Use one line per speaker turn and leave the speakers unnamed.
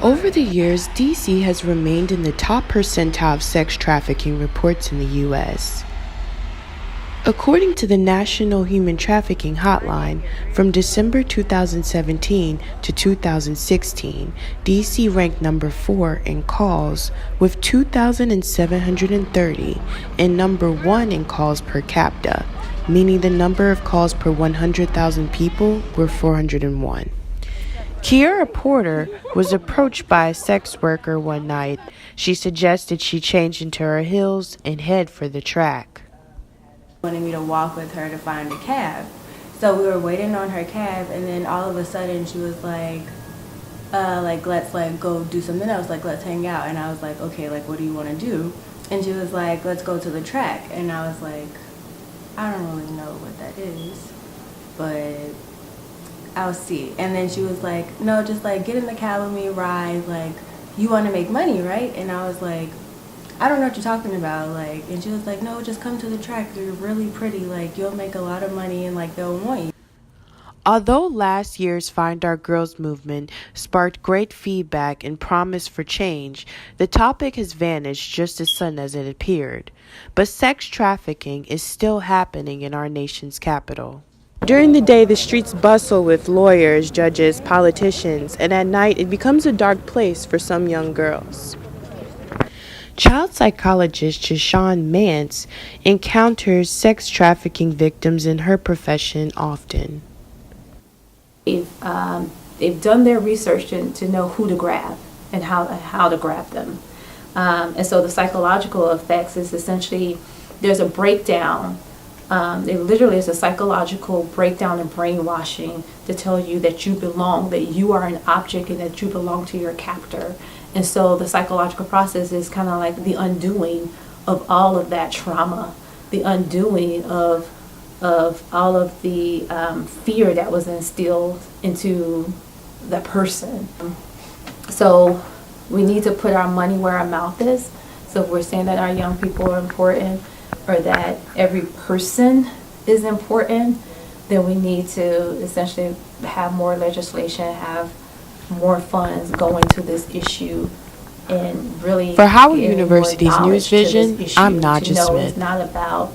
Over the years, DC has remained in the top percentile of sex trafficking reports in the U.S. According to the National Human Trafficking Hotline, from December 2017 to 2016, DC ranked number 4 in calls with 2,730 and number 1 in calls per capita, meaning the number of calls per 100,000 people were 401. Kiara Porter was approached by a sex worker one night. She suggested she change into her heels and head for the track.
Wanted me to walk with her to find a cab. So we were waiting on her cab, and then all of a sudden she was like let's go do something else, let's hang out. And I was like, okay, what do you want to do? And she was like, let's go to the track. And I was like, I don't really know what that is, but I'll see. And then she was like, no, just get in the cab with me, ride, you want to make money, right? And I was like, I don't know what you're talking about, and she was like, no, just come to the track, you're really pretty, you'll make a lot of money, and they'll want you.
Although last year's Find Our Girls movement sparked great feedback and promise for change, the topic has vanished just as sudden as it appeared. But sex trafficking is still happening in our nation's capital. During the day, the streets bustle with lawyers, judges, politicians, and at night it becomes a dark place for some young girls. Child psychologist Jashawn Mance encounters sex trafficking victims in her profession often.
They've done their research to know who to grab and how to grab them. And so the psychological effects is essentially there's a breakdown. It literally is a psychological breakdown and brainwashing to tell you that you belong, that you are an object, and that you belong to your captor. And so the psychological process is kind of like the undoing of all of that trauma, the undoing of all of the fear that was instilled into the person. So we need to put our money where our mouth is. So if we're saying that our young people are important, or that every person is important, then we need to essentially have more legislation, have more funds going to this issue, and really
for Howard University's News Vision, I'm Niaja Smith.
It's not about